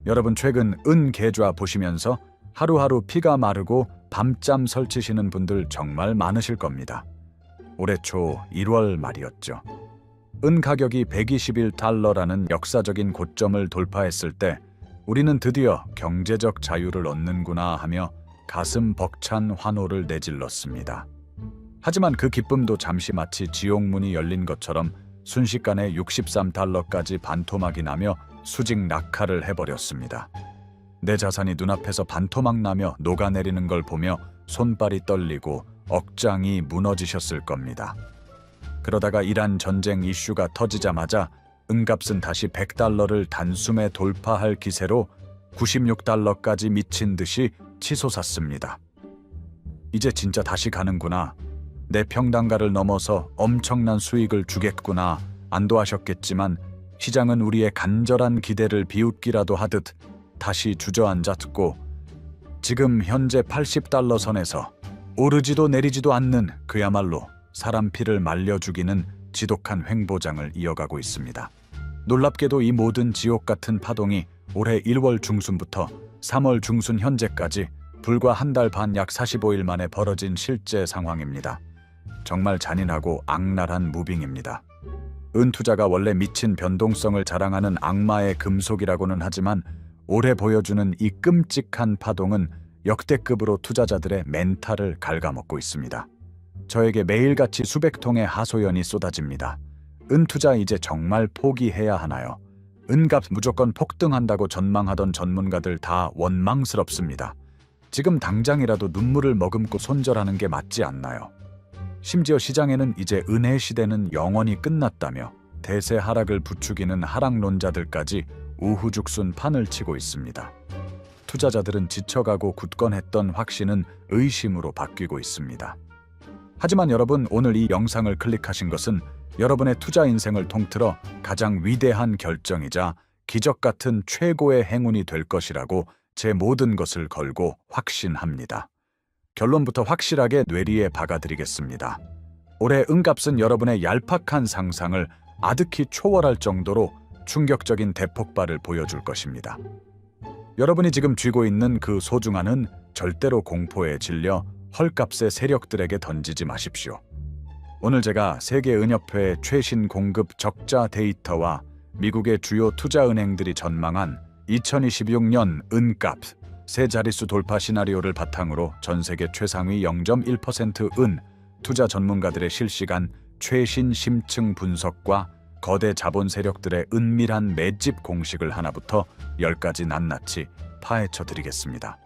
여러분 최근 은 계좌 보시면서 하루하루 피가 마르고 밤잠 설치시는 분들 정말 많으실 겁니다. 올해 초 1월 말이었죠. 은 가격이 121달러라는 역사적인 고점을 돌파했을 때 우리는 드디어 경제적 자유를 얻는구나 하며 가슴 벅찬 환호를 내질렀습니다. 하지만 그 기쁨도 잠시 마치 지옥문이 열린 것처럼 순식간에 63달러까지 반토막이 나며 수직 낙하를 해버렸습니다. 내 자산이 눈앞에서 반토막 나며 녹아내리는 걸 보며 손발이 떨리고 억장이 무너지셨을 겁니다. 그러다가 이란 전쟁 이슈가 터지자마자 은값은 다시 100달러를 단숨에 돌파할 기세로 96달러까지 미친 듯이 치솟았습니다. 이제 진짜 다시 가는구나. 내 평단가를 넘어서 엄청난 수익을 주겠구나 안도하셨겠지만 시장은 우리의 간절한 기대를 비웃기라도 하듯 다시 주저앉았고 지금 현재 80달러 선에서 오르지도 내리지도 않는 그야말로 사람 피를 말려 죽이는 지독한 횡보장을 이어가고 있습니다. 놀랍게도 이 모든 지옥 같은 파동이 올해 1월 중순부터 3월 중순 현재까지 불과 한 달 반 약 45일 만에 벌어진 실제 상황입니다. 정말 잔인하고 악랄한 무빙입니다. 은 투자가 원래 미친 변동성을 자랑하는 악마의 금속이라고는 하지만 올해 보여주는 이 끔찍한 파동은 역대급으로 투자자들의 멘탈을 갉아먹고 있습니다. 저에게 매일같이 수백 통의 하소연이 쏟아집니다. 은 투자 이제 정말 포기해야 하나요? 은값 무조건 폭등한다고 전망하던 전문가들 다 원망스럽습니다. 지금 당장이라도 눈물을 머금고 손절하는 게 맞지 않나요? 심지어 시장에는 이제 은의 시대는 영원히 끝났다며 대세 하락을 부추기는 하락론자들까지 우후죽순 판을 치고 있습니다. 투자자들은 지쳐가고 굳건했던 확신은 의심으로 바뀌고 있습니다. 하지만 여러분, 오늘 이 영상을 클릭하신 것은 여러분의 투자 인생을 통틀어 가장 위대한 결정이자 기적 같은 최고의 행운이 될 것이라고 제 모든 것을 걸고 확신합니다. 결론부터 확실하게 뇌리에 박아드리겠습니다. 올해 은값은 여러분의 얄팍한 상상을 아득히 초월할 정도로 충격적인 대폭발을 보여줄 것입니다. 여러분이 지금 쥐고 있는 그 소중한 은 절대로 공포에 질려 헐값의 세력들에게 던지지 마십시오. 오늘 제가 세계은협회 최신 공급 적자 데이터와 미국의 주요 투자은행들이 전망한 2026년 은값 세 자릿수 돌파 시나리오를 바탕으로 전 세계 최상위 0.1% 은 투자 전문가들의 실시간 최신 심층 분석과 거대 자본 세력들의 은밀한 매집 공식을 하나부터 10가지 낱낱이 파헤쳐 드리겠습니다.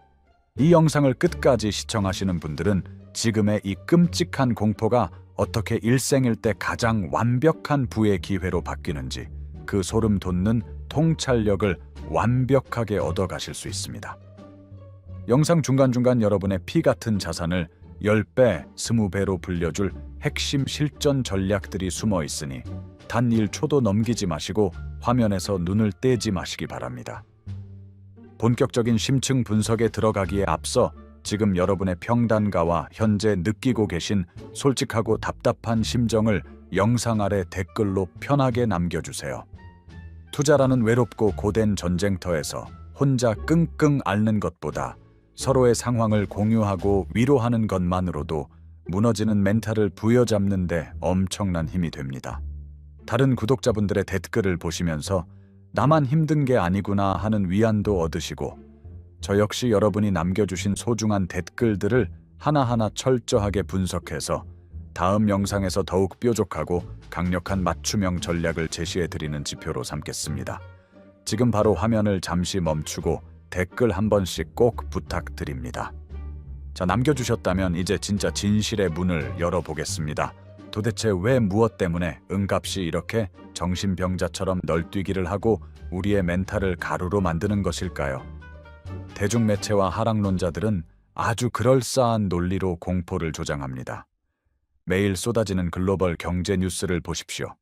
이 영상을 끝까지 시청하시는 분들은 지금의 이 끔찍한 공포가 어떻게 일생일 때 가장 완벽한 부의 기회로 바뀌는지 그 소름 돋는 통찰력을 완벽하게 얻어가실 수 있습니다. 영상 중간중간 여러분의 피 같은 자산을 10배, 20배로 불려줄 핵심 실전 전략들이 숨어 있으니 단 1초도 넘기지 마시고 화면에서 눈을 떼지 마시기 바랍니다. 본격적인 심층 분석에 들어가기에 앞서 지금 여러분의 평단가와 현재 느끼고 계신 솔직하고 답답한 심정을 영상 아래 댓글로 편하게 남겨주세요. 투자라는 외롭고 고된 전쟁터에서 혼자 끙끙 앓는 것보다 서로의 상황을 공유하고 위로하는 것만으로도 무너지는 멘탈을 부여잡는 데 엄청난 힘이 됩니다. 다른 구독자분들의 댓글을 보시면서 나만 힘든 게 아니구나 하는 위안도 얻으시고 저 역시 여러분이 남겨주신 소중한 댓글들을 하나하나 철저하게 분석해서 다음 영상에서 더욱 뾰족하고 강력한 맞춤형 전략을 제시해드리는 지표로 삼겠습니다. 지금 바로 화면을 잠시 멈추고 댓글 한 번씩 꼭 부탁드립니다. 자, 남겨주셨다면 이제 진짜 진실의 문을 열어보겠습니다. 도대체 왜 무엇 때문에 은값이 이렇게 정신병자처럼 널뛰기를 하고 우리의 멘탈을 가루로 만드는 것일까요? 대중매체와 하락론자들은 아주 그럴싸한 논리로 공포를 조장합니다. 매일 쏟아지는 글로벌 경제 뉴스를 보십시오.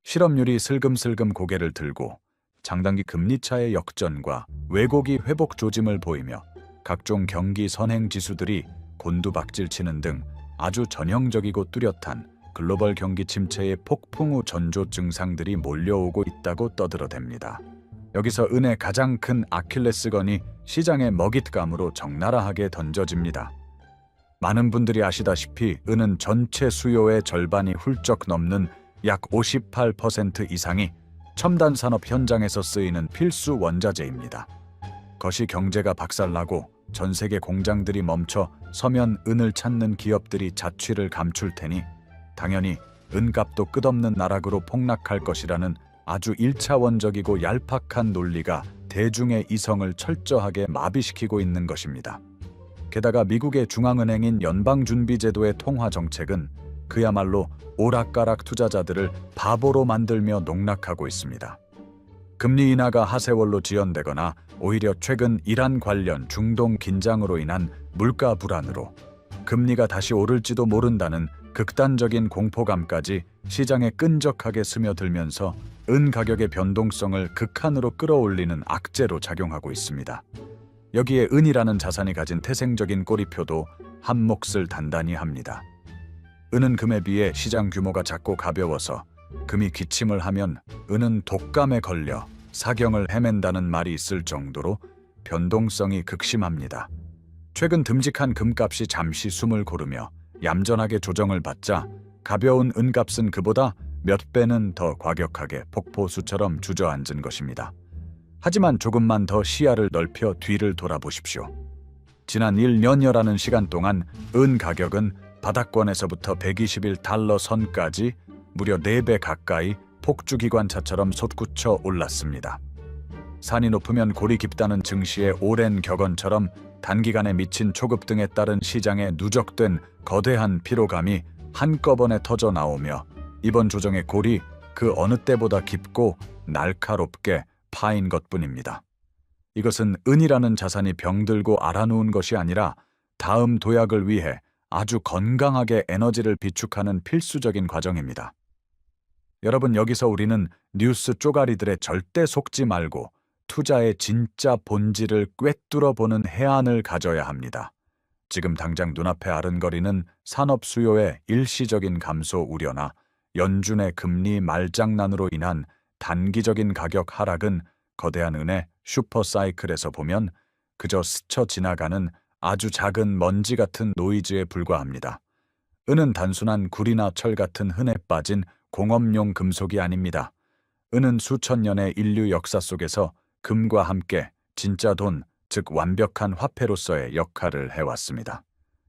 실업률이 슬금슬금 고개를 들고 장단기 금리차의 역전과 왜곡이 회복 조짐을 보이며 각종 경기 선행 지수들이 곤두박질치는 등 아주 전형적이고 뚜렷한 글로벌 경기 침체의 폭풍우 전조 증상들이 몰려오고 있다고 떠들어댑니다. 여기서 은의 가장 큰 아킬레스건이 시장의 먹잇감으로 적나라하게 던져집니다. 많은 분들이 아시다시피 은은 전체 수요의 절반이 훌쩍 넘는 약 58% 이상이 첨단 산업 현장에서 쓰이는 필수 원자재입니다. 거시 경제가 박살나고 전 세계 공장들이 멈춰 서면 은을 찾는 기업들이 자취를 감출 테니 당연히 은값도 끝없는 나락으로 폭락할 것이라는 아주 1차원적이고 얄팍한 논리가 대중의 이성을 철저하게 마비시키고 있는 것입니다. 게다가 미국의 중앙은행인 연방준비제도의 통화 정책은 그야말로 오락가락 투자자들을 바보로 만들며 농락하고 있습니다. 금리 인하가 하세월로 지연되거나 오히려 최근 이란 관련 중동 긴장으로 인한 물가 불안으로 금리가 다시 오를지도 모른다는 극단적인 공포감까지 시장에 끈적하게 스며들면서 은 가격의 변동성을 극한으로 끌어올리는 악재로 작용하고 있습니다. 여기에 은이라는 자산이 가진 태생적인 꼬리표도 한 몫을 단단히 합니다. 은은 금에 비해 시장 규모가 작고 가벼워서 금이 기침을 하면 은은 독감에 걸려 사경을 헤맨다는 말이 있을 정도로 변동성이 극심합니다. 최근 듬직한 금값이 잠시 숨을 고르며 얌전하게 조정을 받자 가벼운 은값은 그보다 몇 배는 더 과격하게 폭포수처럼 주저앉은 것입니다. 하지만 조금만 더 시야를 넓혀 뒤를 돌아보십시오. 지난 1년여라는 시간 동안 은 가격은 바닥권에서부터 121달러 선까지 무려 4배 가까이 폭주기관차처럼 솟구쳐 올랐습니다. 산이 높으면 골이 깊다는 증시의 오랜 격언처럼 단기간에 미친 초급 등에 따른 시장에 누적된 거대한 피로감이 한꺼번에 터져 나오며 이번 조정의 골이 그 어느 때보다 깊고 날카롭게 파인 것뿐입니다. 이것은 은이라는 자산이 병들고 앓아누운 것이 아니라 다음 도약을 위해 아주 건강하게 에너지를 비축하는 필수적인 과정입니다. 여러분, 여기서 우리는 뉴스 쪼가리들에 절대 속지 말고 투자의 진짜 본질을 꿰뚫어 보는 해안을 가져야 합니다. 지금 당장 눈앞에 아른거리는 산업 수요의 일시적인 감소 우려나 연준의 금리 말장난으로 인한 단기적인 가격 하락은 거대한 은의 슈퍼사이클에서 보면 그저 스쳐 지나가는 아주 작은 먼지 같은 노이즈에 불과합니다. 은은 단순한 구리나 철 같은 흔해 빠진 공업용 금속이 아닙니다. 은은 수천 년의 인류 역사 속에서 금과 함께 진짜 돈, 즉 완벽한 화폐로서의 역할을 해왔습니다.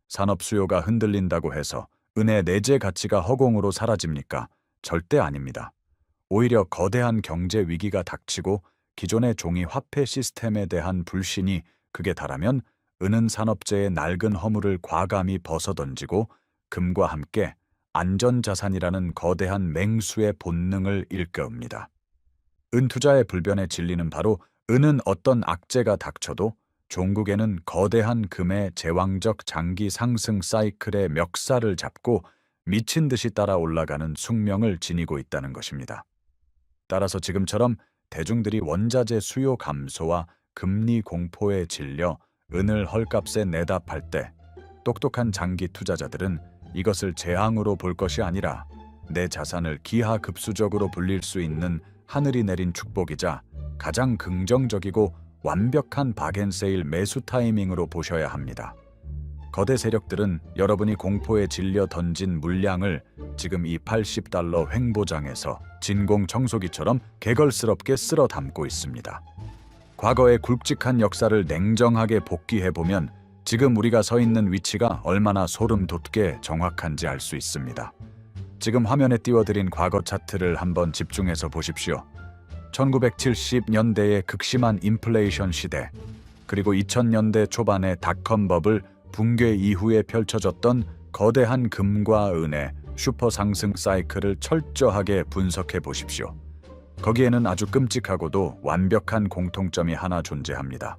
산업 수요가 흔들린다고 해서 은의 내재 가치가 허공으로 사라집니까? 절대 아닙니다. 오히려 거대한 경제 위기가 닥치고 기존의 종이 화폐 시스템에 대한 불신이 극에 달하면 은은 산업재의 낡은 허물을 과감히 벗어던지고 금과 함께 안전자산이라는 거대한 맹수의 본능을 일깨웁니다. 은 투자의 불변의 진리는 바로 은은 어떤 악재가 닥쳐도 종국에는 거대한 금의 제왕적 장기 상승 사이클의 멱살을 잡고 미친 듯이 따라 올라가는 숙명을 지니고 있다는 것입니다. 따라서 지금처럼 대중들이 원자재 수요 감소와 금리 공포에 질려 은을 헐값에 내다 팔 때 똑똑한 장기 투자자들은 이것을 재앙으로 볼 것이 아니라 내 자산을 기하급수적으로 불릴 수 있는 하늘이 내린 축복이자 가장 긍정적이고 완벽한 박앤세일 매수 타이밍으로 보셔야 합니다. 거대 세력들은 여러분이 공포에 질려 던진 물량을 지금 이 80달러 횡보장에서 진공 청소기처럼 개걸스럽게 쓸어 담고 있습니다. 과거의 굵직한 역사를 냉정하게 복귀해보면 지금 우리가 서 있는 위치가 얼마나 소름 돋게 정확한지 알 수 있습니다. 지금 화면에 띄워드린 과거 차트를 한번 집중해서 보십시오. 1970년대의 극심한 인플레이션 시대, 그리고 2000년대 초반의 닷컴 버블 붕괴 이후에 펼쳐졌던 거대한 금과 은의 슈퍼 상승 사이클을 철저하게 분석해 보십시오. 거기에는 아주 끔찍하고도 완벽한 공통점이 하나 존재합니다.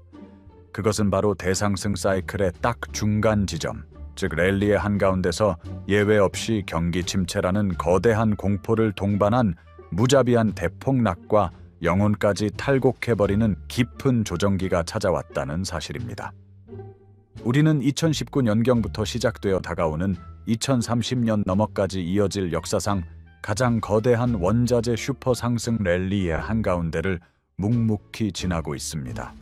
그것은 바로 대상승 사이클의 딱 중간 지점, 즉 랠리의 한가운데서 예외 없이 경기 침체라는 거대한 공포를 동반한 무자비한 대폭락과 영혼까지 탈곡해버리는 깊은 조정기가 찾아왔다는 사실입니다. 우리는 2019년경부터 시작되어 다가오는 2030년 넘어까지 이어질 역사상 가장 거대한 원자재 슈퍼 상승 랠리의 한가운데를 묵묵히 지나고 있습니다.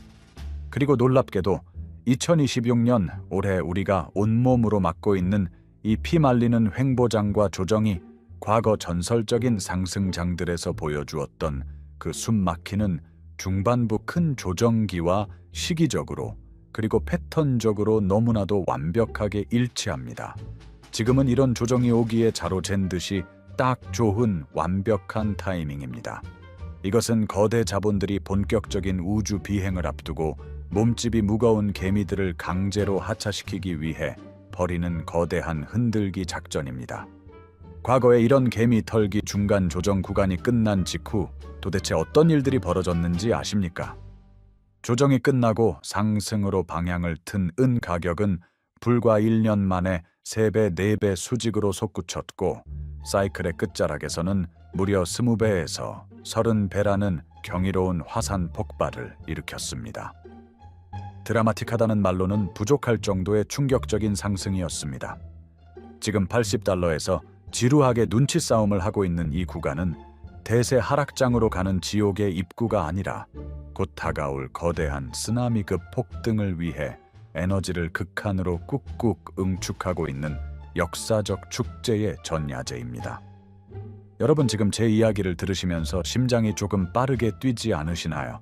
그리고 놀랍게도 2026년 올해 우리가 온몸으로 맡고 있는 이 피말리는 횡보장과 조정이 과거 전설적인 상승장들에서 보여주었던 그 숨막히는 중반부 큰 조정기와 시기적으로 그리고 패턴적으로 너무나도 완벽하게 일치합니다. 지금은 이런 조정이 오기에 자로잰 듯이 딱 좋은 완벽한 타이밍입니다. 이것은 거대 자본들이 본격적인 우주 비행을 앞두고 몸집이 무거운 개미들을 강제로 하차시키기 위해 벌이는 거대한 흔들기 작전입니다. 과거에 이런 개미 털기 중간 조정 구간이 끝난 직후 도대체 어떤 일들이 벌어졌는지 아십니까? 조정이 끝나고 상승으로 방향을 튼 은 가격은 불과 1년 만에 3배, 4배 수직으로 솟구쳤고 사이클의 끝자락에서는 무려 20배에서 30배라는 경이로운 화산 폭발을 일으켰습니다. 드라마틱하다는 말로는 부족할 정도의 충격적인 상승이었습니다. 지금 80달러에서 지루하게 눈치 싸움을 하고 있는 이 구간은 대세 하락장으로 가는 지옥의 입구가 아니라 곧 다가올 거대한 쓰나미급 폭등을 위해 에너지를 극한으로 꾹꾹 응축하고 있는 역사적 축제의 전야제입니다. 여러분 지금 제 이야기를 들으시면서 심장이 조금 빠르게 뛰지 않으시나요?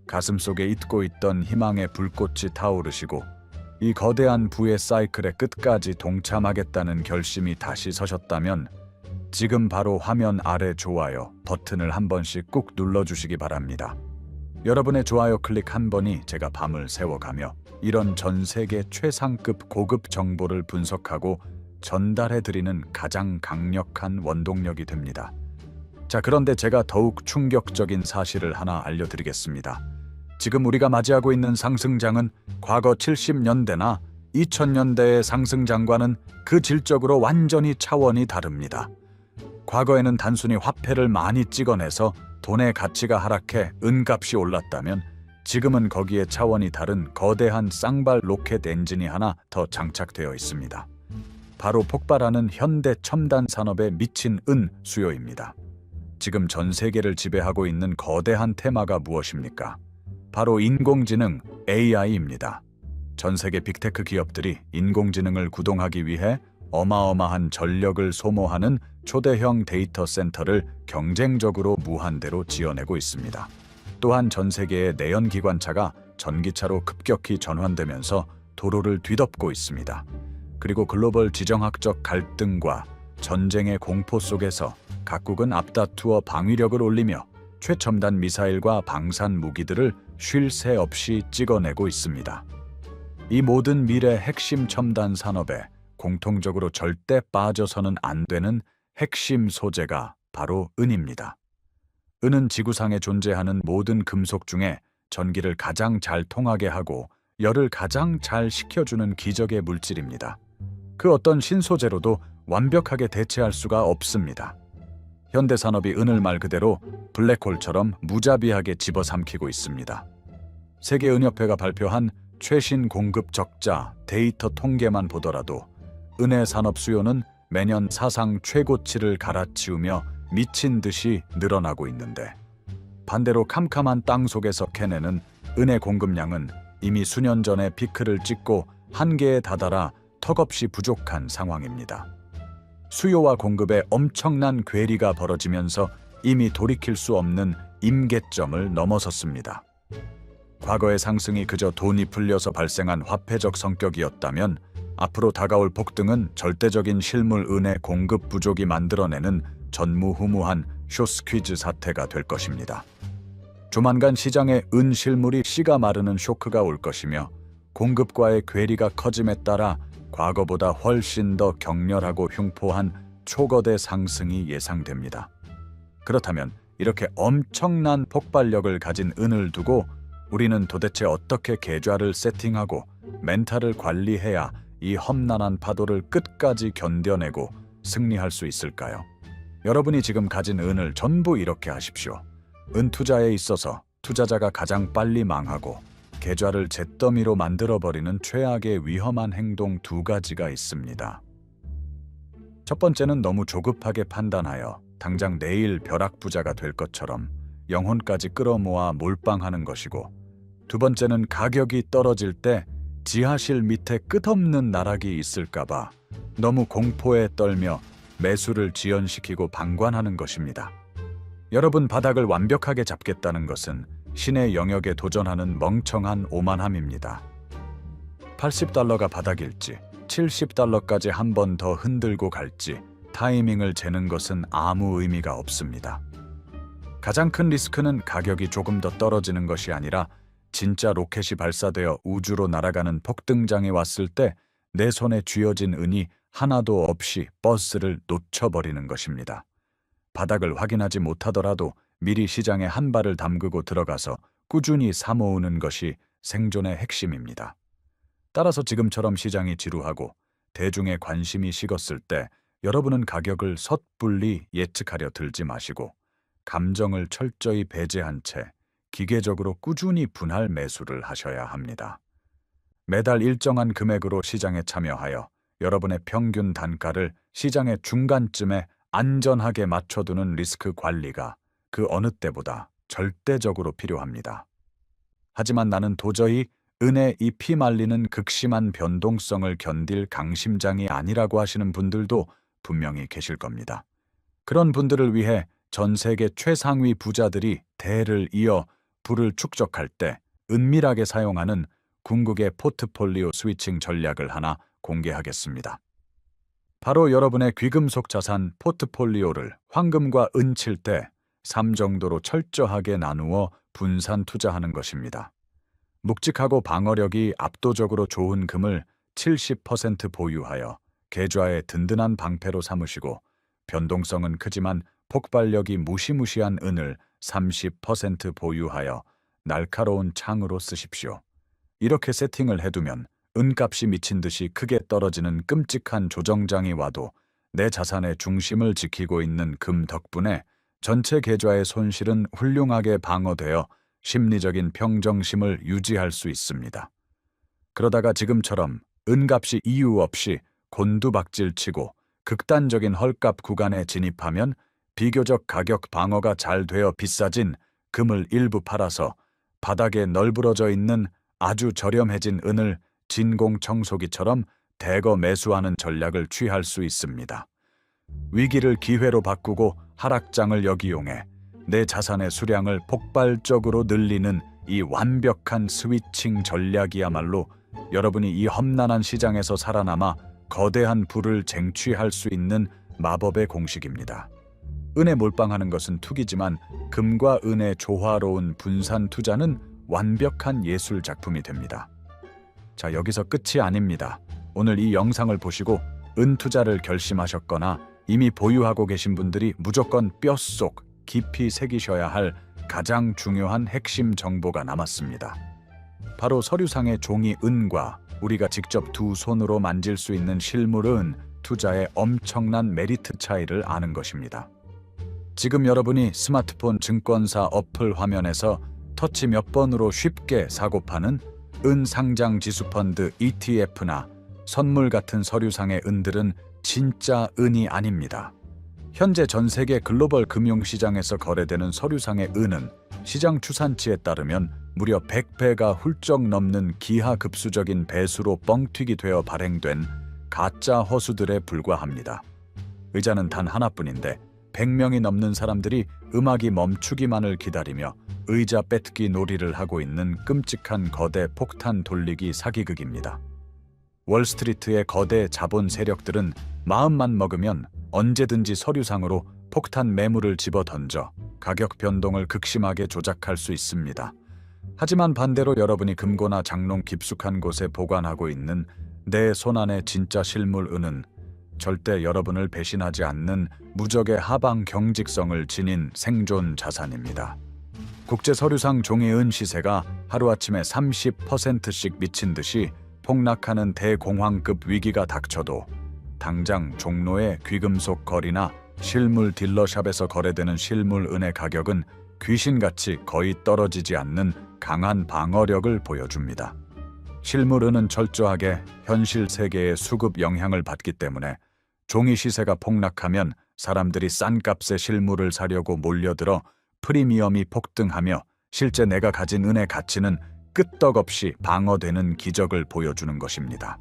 가슴속에 잇고 있던 희망의 불꽃이 타오르시고 이 거대한 부의 사이클의 끝까지 동참하겠다는 결심이 다시 서셨다면 지금 바로 화면 아래 좋아요 버튼을 한 번씩 꾹 눌러주시기 바랍니다. 여러분의 좋아요 클릭 한 번이 제가 밤을 새워가며 이런 전 세계 최상급 고급 정보를 분석하고 전달해드리는 가장 강력한 원동력이 됩니다. 자, 그런데 제가 더욱 충격적인 사실을 하나 알려드리겠습니다. 지금 우리가 맞이하고 있는 상승장은 과거 70년대나 2000년대의 상승장과는 그 질적으로 완전히 차원이 다릅니다. 과거에는 단순히 화폐를 많이 찍어내서 돈의 가치가 하락해 은값이 올랐다면 지금은 거기에 차원이 다른 거대한 쌍발 로켓 엔진이 하나 더 장착되어 있습니다. 바로 폭발하는 현대 첨단 산업에 미친 은 수요입니다. 지금 전 세계를 지배하고 있는 거대한 테마가 무엇입니까? 바로 인공지능 AI입니다. 전 세계 빅테크 기업들이 인공지능을 구동하기 위해 어마어마한 전력을 소모하는 초대형 데이터 센터를 경쟁적으로 무한대로 지어내고 있습니다. 또한 전 세계의 내연기관차가 전기차로 급격히 전환되면서 도로를 뒤덮고 있습니다. 그리고 글로벌 지정학적 갈등과 전쟁의 공포 속에서 각국은 앞다투어 방위력을 올리며 최첨단 미사일과 방산 무기들을 쉴 새 없이 찍어내고 있습니다. 이 모든 미래 핵심 첨단 산업에 공통적으로 절대 빠져서는 안 되는 핵심 소재가 바로 은입니다. 은은 지구상에 존재하는 모든 금속 중에 전기를 가장 잘 통하게 하고 열을 가장 잘 식혀주는 기적의 물질입니다. 그 어떤 신소재로도 완벽하게 대체할 수가 없습니다. 현대 산업이 은을 말 그대로 블랙홀처럼 무자비하게 집어삼키고 있습니다. 세계은협회가 발표한 최신 공급 적자 데이터 통계만 보더라도 은의 산업 수요는 매년 사상 최고치를 갈아치우며 미친 듯이 늘어나고 있는데 반대로 캄캄한 땅 속에서 캐내는 은의 공급량은 이미 수년 전에 피크를 찍고 한계에 다다라 턱없이 부족한 상황입니다. 수요와 공급에 엄청난 괴리가 벌어지면서 이미 돌이킬 수 없는 임계점을 넘어섰습니다. 과거의 상승이 그저 돈이 풀려서 발생한 화폐적 성격이었다면 앞으로 다가올 폭등은 절대적인 실물 은의 공급 부족이 만들어내는 전무후무한 숏스퀴즈 사태가 될 것입니다. 조만간 시장에 은 실물이 씨가 마르는 쇼크가 올 것이며 공급과의 괴리가 커짐에 따라 과거보다 훨씬 더 격렬하고 흉포한 초거대 상승이 예상됩니다. 그렇다면 이렇게 엄청난 폭발력을 가진 은을 두고 우리는 도대체 어떻게 계좌를 세팅하고 멘탈을 관리해야 이 험난한 파도를 끝까지 견뎌내고 승리할 수 있을까요? 여러분이 지금 가진 은을 전부 이렇게 하십시오. 은 투자에 있어서 투자자가 가장 빨리 망하고 계좌를 잿더미로 만들어버리는 최악의 위험한 행동 2가지가 있습니다. 첫 번째는 너무 조급하게 판단하여 당장 내일 벼락부자가 될 것처럼 영혼까지 끌어모아 몰빵하는 것이고, 두 번째는 가격이 떨어질 때 지하실 밑에 끝없는 나락이 있을까봐 너무 공포에 떨며 매수를 지연시키고 방관하는 것입니다. 여러분, 바닥을 완벽하게 잡겠다는 것은 신의 영역에 도전하는 멍청한 오만함입니다. $80가 바닥일지 70달러까지 한 번 더 흔들고 갈지 타이밍을 재는 것은 아무 의미가 없습니다. 가장 큰 리스크는 가격이 조금 더 떨어지는 것이 아니라 진짜 로켓이 발사되어 우주로 날아가는 폭등장에 왔을 때 내 손에 쥐어진 은이 하나도 없이 버스를 놓쳐버리는 것입니다. 바닥을 확인하지 못하더라도 미리 시장에 한 발을 담그고 들어가서 꾸준히 사모으는 것이 생존의 핵심입니다. 따라서 지금처럼 시장이 지루하고 대중의 관심이 식었을 때 여러분은 가격을 섣불리 예측하려 들지 마시고 감정을 철저히 배제한 채 기계적으로 꾸준히 분할 매수를 하셔야 합니다. 매달 일정한 금액으로 시장에 참여하여 여러분의 평균 단가를 시장의 중간쯤에 안전하게 맞춰두는 리스크 관리가 그 어느 때보다 절대적으로 필요합니다. 하지만 나는 도저히 은의 이 피말리는 극심한 변동성을 견딜 강심장이 아니라고 하시는 분들도 분명히 계실 겁니다. 그런 분들을 위해 전 세계 최상위 부자들이 대를 이어 부를 축적할 때 은밀하게 사용하는 궁극의 포트폴리오 스위칭 전략을 하나 공개하겠습니다. 바로 여러분의 귀금속 자산 포트폴리오를 황금과 은 칠 때 3 정도로 철저하게 나누어 분산 투자하는 것입니다. 묵직하고 방어력이 압도적으로 좋은 금을 70% 보유하여 계좌의 든든한 방패로 삼으시고, 변동성은 크지만 폭발력이 무시무시한 은을 30% 보유하여 날카로운 창으로 쓰십시오. 이렇게 세팅을 해두면 은값이 미친 듯이 크게 떨어지는 끔찍한 조정장이 와도 내 자산의 중심을 지키고 있는 금 덕분에 전체 계좌의 손실은 훌륭하게 방어되어 심리적인 평정심을 유지할 수 있습니다. 그러다가 지금처럼 은값이 이유 없이 곤두박질치고 극단적인 헐값 구간에 진입하면 비교적 가격 방어가 잘 되어 비싸진 금을 일부 팔아서 바닥에 널브러져 있는 아주 저렴해진 은을 진공청소기처럼 대거 매수하는 전략을 취할 수 있습니다. 위기를 기회로 바꾸고 하락장을 역이용해 내 자산의 수량을 폭발적으로 늘리는 이 완벽한 스위칭 전략이야말로 여러분이 이 험난한 시장에서 살아남아 거대한 부를 쟁취할 수 있는 마법의 공식입니다. 은에 몰빵하는 것은 투기지만 금과 은의 조화로운 분산 투자는 완벽한 예술 작품이 됩니다. 자, 여기서 끝이 아닙니다. 오늘 이 영상을 보시고 은 투자를 결심하셨거나 이미 보유하고 계신 분들이 무조건 뼛속 깊이 새기셔야 할 가장 중요한 핵심 정보가 남았습니다. 바로 서류상의 종이 은과 우리가 직접 두 손으로 만질 수 있는 실물 은 투자의 엄청난 메리트 차이를 아는 것입니다. 지금 여러분이 스마트폰 증권사 어플 화면에서 터치 몇 번으로 쉽게 사고 파는 은 상장 지수펀드 ETF나 선물 같은 서류상의 은들은 진짜 은이 아닙니다. 현재 전 세계 글로벌 금융시장에서 거래되는 서류상의 은은 시장 추산치에 따르면 무려 100배가 훌쩍 넘는 기하급수적인 배수로 뻥튀기 되어 발행된 가짜 허수들에 불과합니다. 의자는 단 하나뿐인데 100명이 넘는 사람들이 음악이 멈추기만을 기다리며 의자 뺏기 놀이를 하고 있는 끔찍한 거대 폭탄 돌리기 사기극입니다. 월스트리트의 거대 자본 세력들은 마음만 먹으면 언제든지 서류상으로 폭탄 매물을 집어 던져 가격 변동을 극심하게 조작할 수 있습니다. 하지만 반대로 여러분이 금고나 장롱 깊숙한 곳에 보관하고 있는 내 손안의 진짜 실물 은은 절대 여러분을 배신하지 않는 무적의 하방 경직성을 지닌 생존 자산입니다. 국제 서류상 종이 은 시세가 하루아침에 30%씩 미친 듯이 폭락하는 대공황급 위기가 닥쳐도 당장 종로의 귀금속 거리나 실물 딜러샵에서 거래되는 실물 은의 가격은 귀신같이 거의 떨어지지 않는 강한 방어력을 보여줍니다. 실물 은은 철저하게 현실 세계의 수급 영향을 받기 때문에 종이 시세가 폭락하면 사람들이 싼 값에 실물을 사려고 몰려들어 프리미엄이 폭등하며 실제 내가 가진 은의 가치는 끄떡없이 방어되는 기적을 보여주는 것입니다.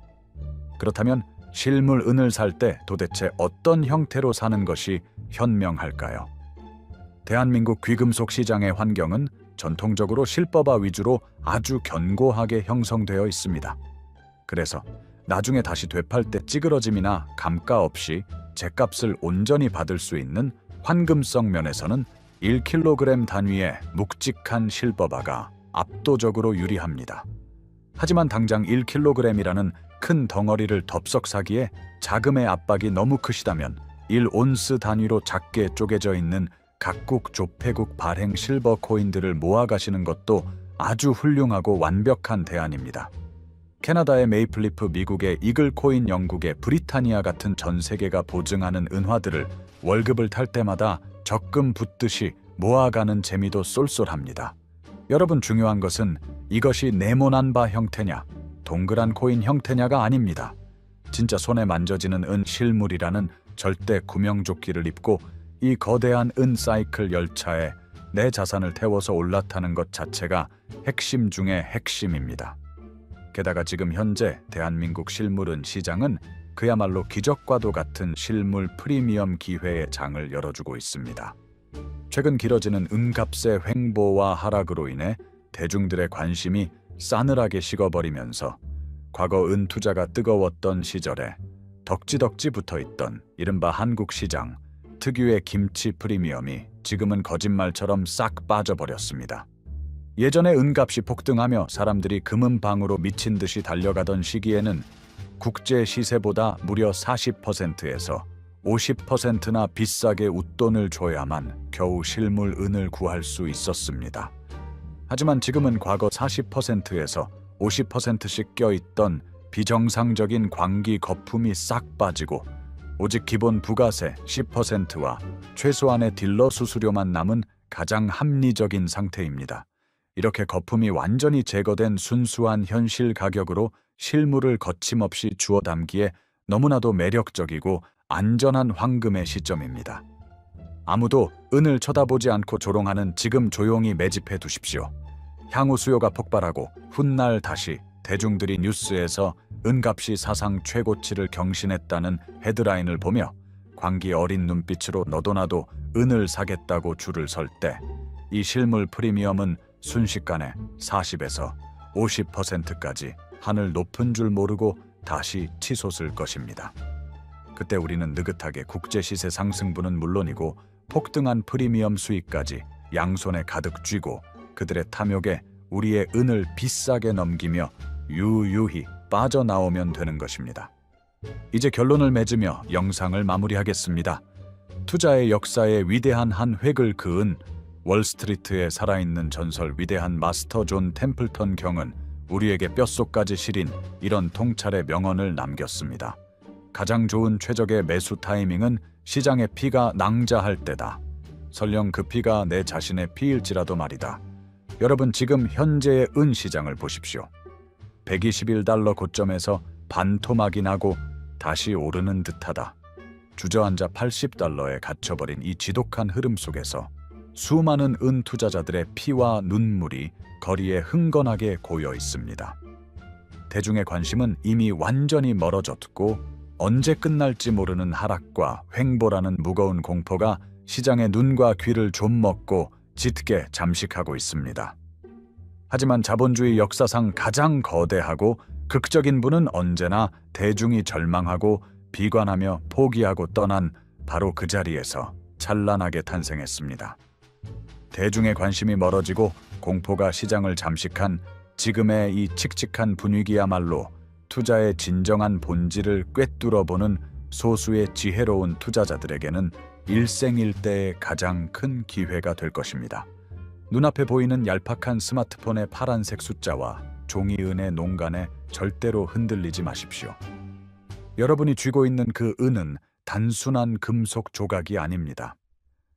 그렇다면 실물 은을 살 때 도대체 어떤 형태로 사는 것이 현명할까요? 대한민국 귀금속 시장의 환경은 전통적으로 실버바 위주로 아주 견고하게 형성되어 있습니다. 그래서 나중에 다시 되팔 때 찌그러짐이나 감가 없이 제값을 온전히 받을 수 있는 환금성 면에서는 1kg 단위의 묵직한 실버바가 압도적으로 유리합니다. 하지만 당장 1kg이라는 큰 덩어리를 덥석 사기에 자금의 압박이 너무 크시다면 1온스 단위로 작게 쪼개져 있는 각국 조폐국 발행 실버 코인들을 모아가시는 것도 아주 훌륭하고 완벽한 대안입니다. 캐나다의 메이플리프, 미국의 이글 코인, 영국의 브리타니아 같은 전 세계가 보증하는 은화들을 월급을 탈 때마다 적금 붓듯이 모아가는 재미도 쏠쏠합니다. 여러분, 중요한 것은 이것이 네모난 바 형태냐, 동그란 코인 형태냐가 아닙니다. 진짜 손에 만져지는 은 실물이라는 절대 구명조끼를 입고 이 거대한 은 사이클 열차에 내 자산을 태워서 올라타는 것 자체가 핵심 중의 핵심입니다. 게다가 지금 현재 대한민국 실물은 시장은 그야말로 기적과도 같은 실물 프리미엄 기회의 장을 열어주고 있습니다. 최근 길어지는 은값의 횡보와 하락으로 인해 대중들의 관심이 싸늘하게 식어버리면서 과거 은 투자가 뜨거웠던 시절에 덕지덕지 붙어있던 이른바 한국 시장 특유의 김치 프리미엄이 지금은 거짓말처럼 싹 빠져버렸습니다. 예전에 은값이 폭등하며 사람들이 금은방으로 미친 듯이 달려가던 시기에는 국제 시세보다 무려 40%에서 50%나 비싸게 웃돈을 줘야만 겨우 실물 은을 구할 수 있었습니다. 하지만 지금은 과거 40%에서 50%씩 껴있던 비정상적인 광기 거품이 싹 빠지고 오직 기본 부가세 10%와 최소한의 딜러 수수료만 남은 가장 합리적인 상태입니다. 이렇게 거품이 완전히 제거된 순수한 현실 가격으로 실물을 거침없이 주워 담기에 너무나도 매력적이고 안전한 황금의 시점입니다. 아무도 은을 쳐다보지 않고 조롱하는 지금 조용히 매집해 두십시오. 향후 수요가 폭발하고 훗날 다시 대중들이 뉴스에서 은값이 사상 최고치를 경신했다는 헤드라인을 보며 광기 어린 눈빛으로 너도 나도 은을 사겠다고 줄을 설 때 이 실물 프리미엄은 순식간에 40에서 50%까지 하늘 높은 줄 모르고 다시 치솟을 것입니다. 그때 우리는 느긋하게 국제 시세 상승분은 물론이고 폭등한 프리미엄 수익까지 양손에 가득 쥐고 그들의 탐욕에 우리의 은을 비싸게 넘기며 유유히 빠져나오면 되는 것입니다. 이제 결론을 맺으며 영상을 마무리하겠습니다. 투자의 역사에 위대한 한 획을 그은 월스트리트에 살아있는 전설 위대한 마스터 존 템플턴 경은 우리에게 뼛속까지 시린 이런 통찰의 명언을 남겼습니다. 가장 좋은 최적의 매수 타이밍은 시장의 피가 낭자할 때다. 설령 그 피가 내 자신의 피일지라도 말이다. 여러분, 지금 현재의 은 시장을 보십시오. 121달러 고점에서 반토막이 나고 다시 오르는 듯하다. 주저앉아 80달러에 갇혀버린 이 지독한 흐름 속에서 수많은 은 투자자들의 피와 눈물이 거리에 흥건하게 고여 있습니다. 대중의 관심은 이미 완전히 멀어졌고 언제 끝날지 모르는 하락과 횡보라는 무거운 공포가 시장의 눈과 귀를 좀먹고 짙게 잠식하고 있습니다. 하지만 자본주의 역사상 가장 거대하고 극적인 분은 언제나 대중이 절망하고 비관하며 포기하고 떠난 바로 그 자리에서 찬란하게 탄생했습니다. 대중의 관심이 멀어지고 공포가 시장을 잠식한 지금의 이 칙칙한 분위기야말로 투자의 진정한 본질을 꿰뚫어보는 소수의 지혜로운 투자자들에게는 일생일대의 가장 큰 기회가 될 것입니다. 눈앞에 보이는 얄팍한 스마트폰의 파란색 숫자와 종이은의 농간에 절대로 흔들리지 마십시오. 여러분이 쥐고 있는 그 은은 단순한 금속 조각이 아닙니다.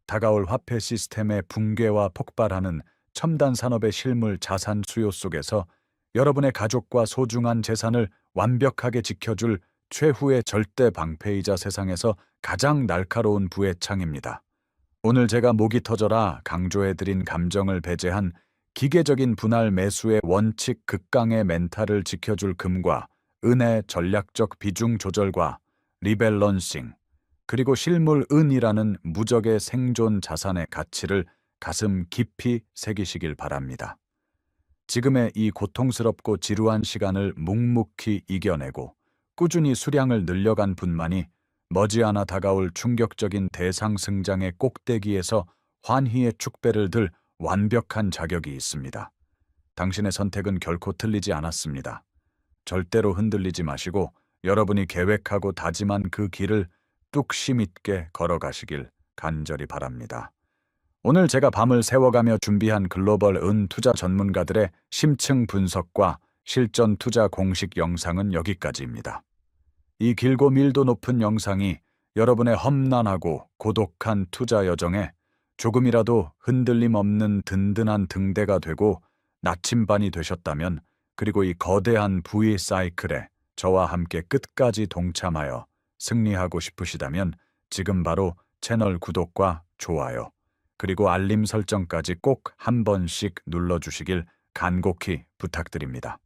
다가올 화폐 시스템의 붕괴와 폭발하는 첨단 산업의 실물 자산 수요 속에서 여러분의 가족과 소중한 재산을 완벽하게 지켜줄 최후의 절대 방패이자 세상에서 가장 날카로운 부의 창입니다. 오늘 제가 목이 터져라 강조해드린 감정을 배제한 기계적인 분할 매수의 원칙 극강의 멘탈을 지켜줄 금과 은의 전략적 비중 조절과 리밸런싱, 그리고 실물 은이라는 무적의 생존 자산의 가치를 가슴 깊이 새기시길 바랍니다. 지금의 이 고통스럽고 지루한 시간을 묵묵히 이겨내고 꾸준히 수량을 늘려간 분만이 머지않아 다가올 충격적인 대상승장의 꼭대기에서 환희의 축배를 들 완벽한 자격이 있습니다. 당신의 선택은 결코 틀리지 않았습니다. 절대로 흔들리지 마시고 여러분이 계획하고 다짐한 그 길을 뚝심 있게 걸어가시길 간절히 바랍니다. 오늘 제가 밤을 새워가며 준비한 글로벌 은 투자 전문가들의 심층 분석과 실전 투자 공식 영상은 여기까지입니다. 이 길고 밀도 높은 영상이 여러분의 험난하고 고독한 투자 여정에 조금이라도 흔들림 없는 든든한 등대가 되고 나침반이 되셨다면, 그리고 이 거대한 V 사이클에 저와 함께 끝까지 동참하여 승리하고 싶으시다면 지금 바로 채널 구독과 좋아요, 그리고 알림 설정까지 꼭 한 번씩 눌러주시길 간곡히 부탁드립니다.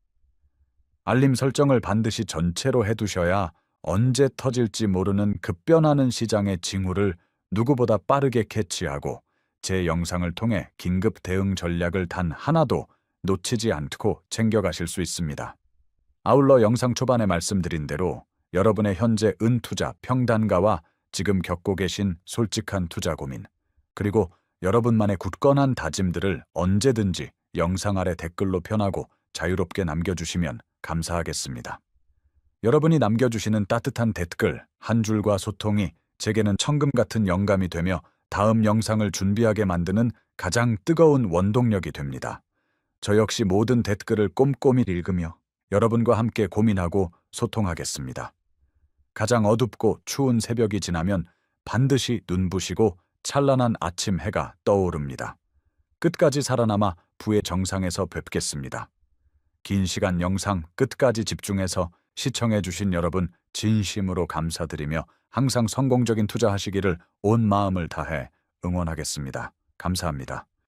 알림 설정을 반드시 전체로 해두셔야 언제 터질지 모르는 급변하는 시장의 징후를 누구보다 빠르게 캐치하고 제 영상을 통해 긴급 대응 전략을 단 하나도 놓치지 않고 챙겨가실 수 있습니다. 아울러 영상 초반에 말씀드린 대로 여러분의 현재 은투자 평단가와 지금 겪고 계신 솔직한 투자 고민, 그리고 여러분만의 굳건한 다짐들을 언제든지 영상 아래 댓글로 편하고 자유롭게 남겨주시면 감사하겠습니다. 여러분이 남겨주시는 따뜻한 댓글 한 줄과 소통이 제게는 천금 같은 영감이 되며 다음 영상을 준비하게 만드는 가장 뜨거운 원동력이 됩니다. 저 역시 모든 댓글을 꼼꼼히 읽으며 여러분과 함께 고민하고 소통하겠습니다. 가장 어둡고 추운 새벽이 지나면 반드시 눈부시고 찬란한 아침 해가 떠오릅니다. 끝까지 살아남아 부의 정상에서 뵙겠습니다. 긴 시간 영상 끝까지 집중해서 시청해주신 여러분 진심으로 감사드리며 항상 성공적인 투자하시기를 온 마음을 다해 응원하겠습니다. 감사합니다.